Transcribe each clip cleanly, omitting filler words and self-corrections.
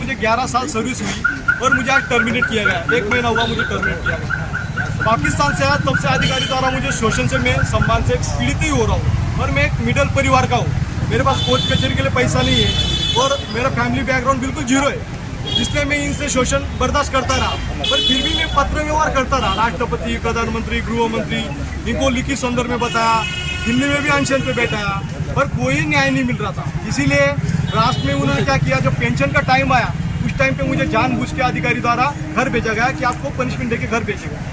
मुझे 11 साल सर्विस हुई और मुझे आज टर्मिनेट किया गया। 1 महीना हुआ मुझे टर्मिनेट किया गया। पाकिस्तान से आया तब से अधिकारी द्वारा मुझे शोषण से मैं सम्मान से पीड़ित ही हो रहा हूँ और मैं एक मिडिल परिवार का हूँ। मेरे पास कोर्ट कचहरी के लिए पैसा नहीं है और मेरा फैमिली बैकग्राउंड बिल्कुल जीरो है, इसलिए मैं इनसे शोषण बर्दाश्त करता रहा। पर फिर भी मैं पत्र व्यवहार करता रहा, राष्ट्रपति, प्रधानमंत्री, गृह मंत्री, इनको लिखित संदर्भ में बताया, दिल्ली में भी अनशन पे बैठाया, पर कोई न्याय नहीं मिल रहा था। इसीलिए राष्ट्र में उन्होंने क्या किया, जब पेंशन का टाइम आया उस टाइम पे मुझे जानबूझ के अधिकारी द्वारा घर भेजा गया कि आपको पनिशमेंट देके घर भेजेगा।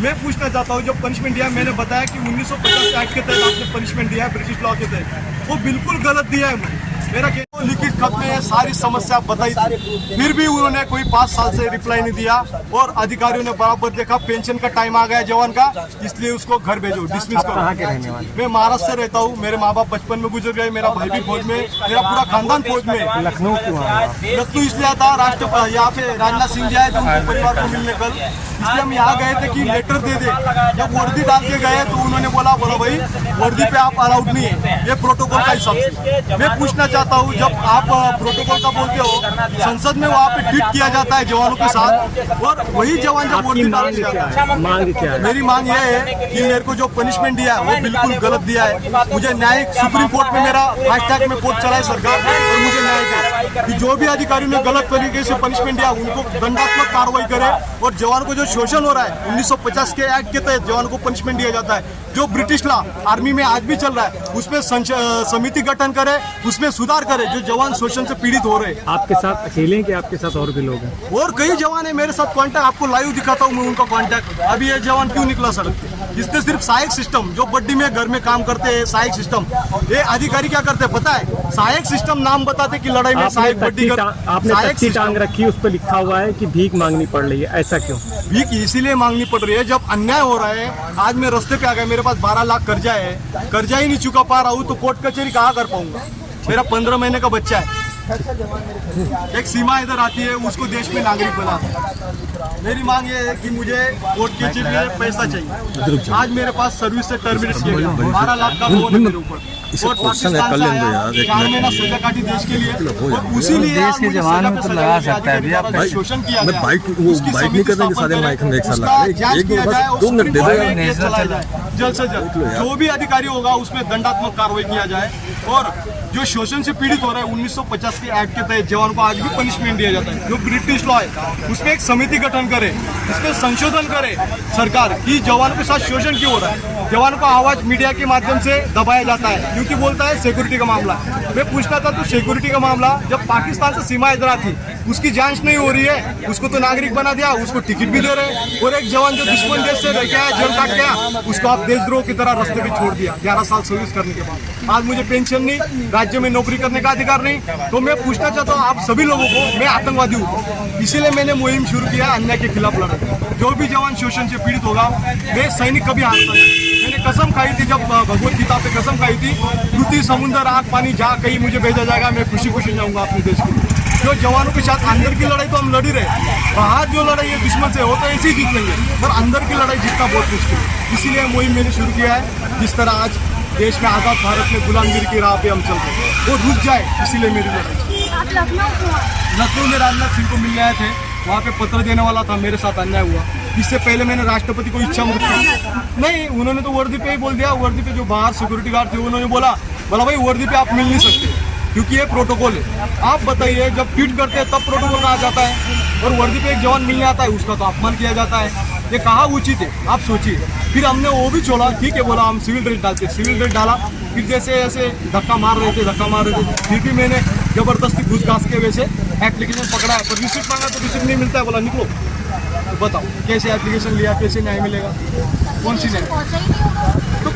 मैं पूछना चाहता हूँ, जब पनिशमेंट दिया, मैंने बताया कि 1950 एक्ट के तहत आपने पनिशमेंट दिया है, ब्रिटिश लॉ के तहत, वो बिल्कुल गलत दिया है मुझे। मेरा लिखित खत में सारी समस्या बताई थी, फिर भी उन्होंने कोई 5 साल से रिप्लाई नहीं दिया और अधिकारियों ने बराबर देखा पेंशन का टाइम आ गया जवान का, इसलिए उसको घर भेजो, डिसमिस करो। कहाँ के रहने वाले? मैं महाराष्ट्र से रहता हूँ, मेरे माँ बाप बचपन में गुजर गए, मेरा भाई भी फौज में, मेरा पूरा खानदान फौज में। लखनऊ क्यों आया? लखनऊ इसलिए आता, राष्ट्रपति यहाँ पे राजनाथ सिंह जी आए थे उनके परिवार को मिलने कल, इसलिए हम यहाँ गए थे कि लेटर दे दे। जब वर्दी डाल के गए तो उन्होंने बोला भाई वर्दी पे आप अलाउड नहीं है, ये प्रोटोकॉल का हिसाब से। मैं पूछना चाहता हूँ, जब आप प्रोटोकॉल का बोलते हो, संसद में वहाँ पे ट्वीट किया जाता है जवानों के साथ, और वही जवान जब वर्दी डाल के जाता है। मांग क्या है? मेरी मांग यह है कि मेरे को जो पनिशमेंट दिया है वो बिल्कुल गलत दिया है। मुझे न्यायिक सुप्रीम कोर्ट में मेरा फास्ट ट्रैक में कोर्ट चला है सरकार, और मुझे न्याय दे कि जो भी अधिकारियों ने गलत तरीके से पनिशमेंट दिया उनको दंडात्मक कार्रवाई करे, और जवान को जो शोषण हो रहा है 1950 के एक्ट के तहत जवान को पनिशमेंट दिया जाता है, जो ब्रिटिश लॉ आर्मी में आज भी चल रहा है, उसमें समिति गठन करे, उसमें सुधार करे, जो जवान शोषण से पीड़ित हो रहे हैं। आपके साथ अकेले हैं कि आपके साथ और भी लोग हैं? और कई जवान है मेरे साथ कांटेक्ट, आपको लाइव दिखाता हूँ मैं उनका कांटेक्ट। अभी ये जवान क्यों निकला सड़क पे, इसने सिर्फ सहायक सिस्टम, जो बड्डी में घर में काम करते हैं सहायक सिस्टम, ये अधिकारी क्या करते हैं पता है? सहायक सिस्टम नाम बताते कि लड़ाई में सहायक बड्डी आपने तख्ती टांग रखी, उस पर लिखा हुआ है कि भीख मांगनी पड़ रही है, ऐसा क्यों? भीख इसीलिए मांगनी पड़ रही है, जब अन्याय हो रहा है। आज मैं रास्ते पे आ गया, मेरे पास 12 लाख कर्जा है, कर्जा ही नहीं चुका पा रहा हूँ, तो कोर्ट कचहरी कहाँ कर पाऊंगा? मेरा 15 महीने का बच्चा है, एक सीमा इधर आती है, उसको देश में नागरिक बनाता। मेरी मांग ये है कि मुझे कोर्ट कचहरी में पैसा चाहिए। आज मेरे पास सर्विस से टर्मिनेट किया गया, 12 लाख का लोन है मेरे ऊपर, और पाकिस्तान से आया 4 महीना सजा काटी देश के लिए, और उसी लिए देश के जवान को तो लगा सकता है भैया, शोषण किया गया। बाइक नहीं करते सारे माइक में एक साल दो मिनट दे दो, जल्द से जल्द जो भी अधिकारी होगा उसमें दंडात्मक कार्रवाई किया जाए, और जो शोषण से पीड़ित हो रहा है 1950 के एक्ट के तहत जवान को आज भी पनिशमेंट दिया जाता है, जो ब्रिटिश लॉ है, उसमें एक समिति गठन करे, इसमें संशोधन करे सरकार कि जवानों के साथ शोषण क्यों हो रहा है। जवानों का आवाज मीडिया के माध्यम से दबाया जाता है, क्योंकि बोलता है सिक्योरिटी का मामला। मैं पूछता था, तो सिक्योरिटी का मामला जब पाकिस्तान से सीमा इधर आती, उसकी जांच नहीं हो रही है, उसको तो नागरिक बना दिया, उसको टिकट भी दे रहे, और एक जवान जो दुश्मन देश से रह गया, जेल काट गया, उसको आप देशद्रोह की तरह रास्ते पे छोड़ दिया 11 साल सर्विस करने के बाद। आज मुझे पेंशन नहीं, राज्य में नौकरी करने का अधिकार नहीं। तो मैं पूछना चाहता हूँ आप सभी लोगों को, मैं आतंकवादी हूँ, इसीलिए मैंने मुहिम शुरू किया अन्याय के खिलाफ लड़ाई। जो भी जवान शोषण से पीड़ित होगा, मैं सैनिक कभी हारता नहीं। मैंने कसम खाई थी, जब भगवत गीता पे कसम खाई थी, पृथ्वी समुद्र आग पानी जहाँ कहीं मुझे भेजा जाएगा, मैं खुशी खुशी जाऊंगा अपने देश के लिए। जो जवानों के साथ अंदर की लड़ाई तो हम लड़ ही रहे, बाहर जो लड़ाई है दुश्मन से हो तो ऐसे ही जीत लेंगे, पर अंदर की लड़ाई जीतना बहुत मुश्किल है। इसीलिए मुहिम मैंने शुरू किया है, जिस तरह आज देश में आज़ाद भारत में गुलामगिरी की राह पे हम चल रहे हैं, वो रुक जाए, इसीलिए मेरी लड़ाई। लखनऊ में राजनाथ सिंह को मिलने आए थे, वहाँ पे पत्र देने वाला था, मेरे साथ अन्याय हुआ। इससे पहले मैंने राष्ट्रपति को इच्छा मृत्यु नहीं, उन्होंने तो वर्दी पे ही बोल दिया। वर्दी पे जो बाहर सिक्योरिटी गार्ड थे उन्होंने बोला भाई वर्दी पे आप मिल नहीं सकते, क्योंकि ये प्रोटोकॉल है। आप बताइए, जब ट्वीट करते हैं तब प्रोटोकॉल कहा जाता है, और वर्दी पे एक जवान मिलने आता है उसका तो अपमान किया जाता है। ये कहाँ उचित है, आप सोचिए। फिर हमने वो भी छोड़ा, ठीक है बोला हम सिविल ड्रेस डालते, सिविल ड्रेस डाला, फिर जैसे ऐसे धक्का मार रहे थे, फिर भी मैंने जबरदस्ती घुस घास के वैसे एप्लीकेशन पकड़ा है, पर रिसिप्ट मांगा तो रिसिप्ट नहीं मिलता है, बोला निकलो। तो बताओ कैसे एप्लीकेशन लिया, कैसे न्याय मिलेगा, कौन सी न्याय? तो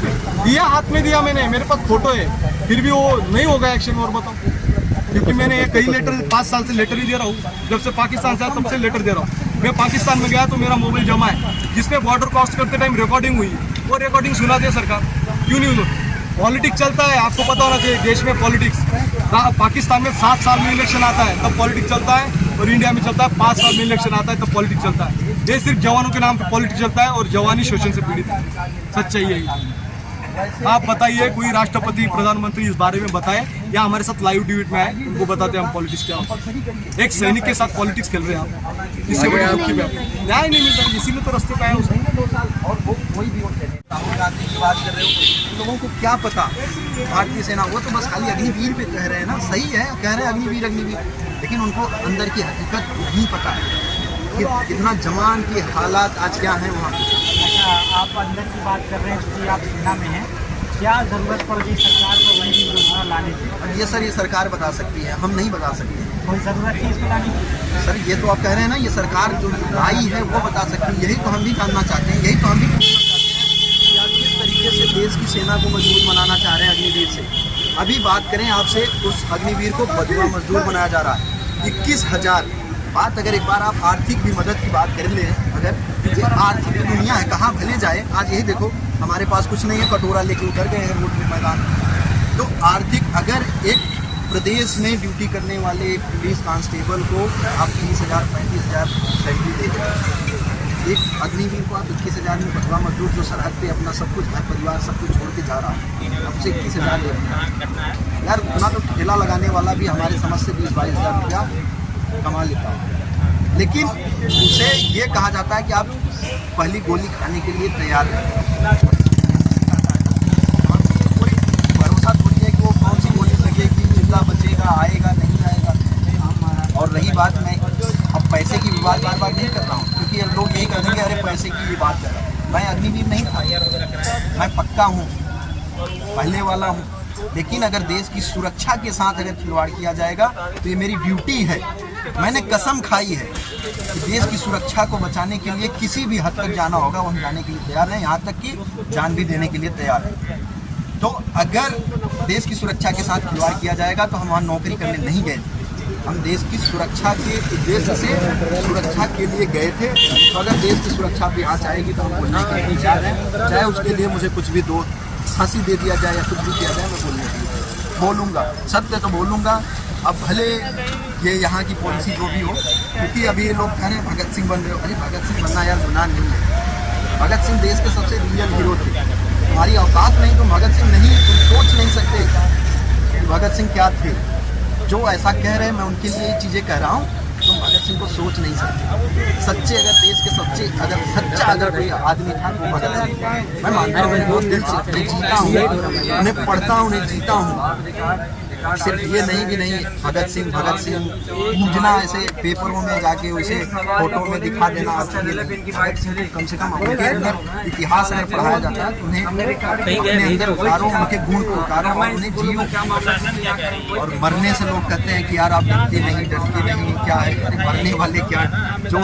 दिया, हाथ में दिया मैंने, मेरे पास फोटो है, फिर भी वो नहीं होगा एक्शन। और बताओ, क्योंकि मैंने कई लेटर 5 साल से लेटर ही दे रहा हूँ, जब से पाकिस्तान से आया तब से लेटर दे रहा हूँ। मैं पाकिस्तान में गया तो मेरा मोबाइल जमा है, जिसमें बॉर्डर क्रॉस करते टाइम रिकॉर्डिंग हुई, वो रिकॉर्डिंग सुना दे सरकार, क्यों नहीं सुना? पॉलिटिक्स चलता है, आपको पता होना चाहिए देश में पॉलिटिक्स। पाकिस्तान में 7 साल में इलेक्शन आता है तब पॉलिटिक्स चलता है, और इंडिया में चलता है 5 साल में इलेक्शन आता है तब पॉलिटिक्स चलता है। ये सिर्फ जवानों के नाम पे पॉलिटिक्स चलता है, और जवानी शोषण से पीड़ित है, सच्चाई यही है। आप बताइए, कोई राष्ट्रपति प्रधानमंत्री इस बारे में बताए, या हमारे साथ लाइव डिबेट में आए, उनको बताते हैं हम पॉलिटिक्स क्या होता है। एक सैनिक के साथ पॉलिटिक्स खेल रहे हैं आप, इससे बड़ी दुख की बात न्याय नहीं मिलता, इसीलिए तो रास्ते पे आए उसने। और वो कोई भी वोट देने राहुल गांधी की बात कर रहे हो, लोगों को क्या पता भारतीय सेना, वो तो बस खाली अग्निवीर पे कह रहे हैं ना, सही है कह रहे हैं अग्निवीर अग्निवीर, लेकिन उनको अंदर की हकीकत नहीं पता है कि कितना जवान के हालात आज क्या हैं वहाँ पे। अच्छा, आप अंदर की बात कर रहे हैं कि आप सेना में हैं, क्या ज़रूरत पड़ गई सरकार को वही योजना लाने की? अब ये सर, ये सरकार बता सकती है, हम नहीं बता सकते। कोई ज़रूरत है इसको लाने की? सर ये तो आप कह रहे हैं ना, ये सरकार जो लाई है वो बता सकती है, यही तो हम भी जानना चाहते हैं, यही तो हम भी पूछना चाहते हैं कि आप किस तरीके से देश की सेना को मजबूत बनाना चाह रहे हैं अग्निवीर से। अभी बात करें आपसे, उस अग्निवीर को बदुआ मजदूर बनाया जा रहा है 21,000। बात अगर एक बार आप आर्थिक भी मदद की बात कर ले, अगर ये आर्थिक दुनिया है कहाँ भले जाए, आज यही देखो हमारे पास कुछ नहीं है, कटोरा लेके उतर गए हैं रोड में मैदान। तो आर्थिक अगर एक प्रदेश में ड्यूटी करने वाले एक पुलिस कांस्टेबल को आप 30,000 35,000 सैलरी दे दें, एक अग्निवीर को आप 21,000 में बदवा मजदूर जो सरहद पे अपना सब कुछ घर परिवार सब कुछ छोड़ के जा रहा है, अब से 21,000 दे दें यार, उतना तो ठेला लगाने वाला भी हमारे समझ से 20-22 हज़ार रुपया कमा लेता है। लेकिन उसे ये कहा जाता है कि आप पहली गोली खाने के लिए तैयार हैं, कोई भरोसा थोड़ी है कि वो कौन सी गोली लगेगी, जिंदा बचेगा, आएगा नहीं आएगा। और रही बात, मैं अब पैसे की विवाद बार बार नहीं कर रहा हूँ, क्योंकि लोग यही कहते हैं कि अरे पैसे की ये बात कर रहा हूँ। मैं अग्निवीर नहीं था, मैं पक्का हूँ, पहले वाला हूँ, लेकिन अगर देश की सुरक्षा के साथ अगर खिलवाड़ किया जाएगा तो ये मेरी ड्यूटी है। मैंने कसम खाई है कि देश की सुरक्षा को बचाने के लिए किसी भी हद तक जाना होगा, वो हम जाने के लिए तैयार हैं, यहाँ तक कि जान भी देने के लिए तैयार हैं। तो अगर देश की सुरक्षा के साथ खिलवाड़ किया जाएगा तो हम वहाँ नौकरी करने नहीं गए थे, हम देश की सुरक्षा के उद्देश्य से सुरक्षा के लिए गए थे। तो अगर देश की सुरक्षा पे आँच आएगी तो हम बोलने के लिए तैयार हैं, चाहे उसके लिए मुझे कुछ भी दो, फांसी दे दिया जाए या कुछ भी किया जाए, मैं बोलूँगा, सत्य तो बोलूँगा। अब भले ये यहाँ की पॉलिसी जो भी हो, क्योंकि अभी ये लोग कह रहे हैं भगत सिंह बन रहे हो, अरे भगत सिंह बनना यार गुनाह नहीं है। भगत सिंह देश के सबसे रियल हीरो थे, हमारी औकात नहीं, तुम भगत सिंह नहीं, तुम सोच नहीं सकते कि भगत सिंह क्या थे। जो ऐसा कह रहे हैं मैं उनके लिए ये चीज़ें कह रहा हूँ, तुम भगत सिंह को सोच नहीं सकते। सच्चे अगर देश के सच्चा अगर कोई आदमी था वो भगत सिंह। मैं मानता हूँ बहुत दिल से, मैं जीता हूँ, उन्हें पढ़ता हूँ, उन्हें जीता हूँ। सिर्फ ये नहीं कि नहीं भगत सिंह पूजना ऐसे पेपरों में जाके उसे फोटो में दिखा देना, भगत सिंह कम से कम उनके अंदर इतिहास अगर पढ़ाया जाता है तो उन्हें अपने अंदर उतारो, उनके गुण को उतारो और उन्हें जियो। और मरने से लोग कहते हैं कि यार आप डरते नहीं क्या है, अरे मरने वाले क्या जो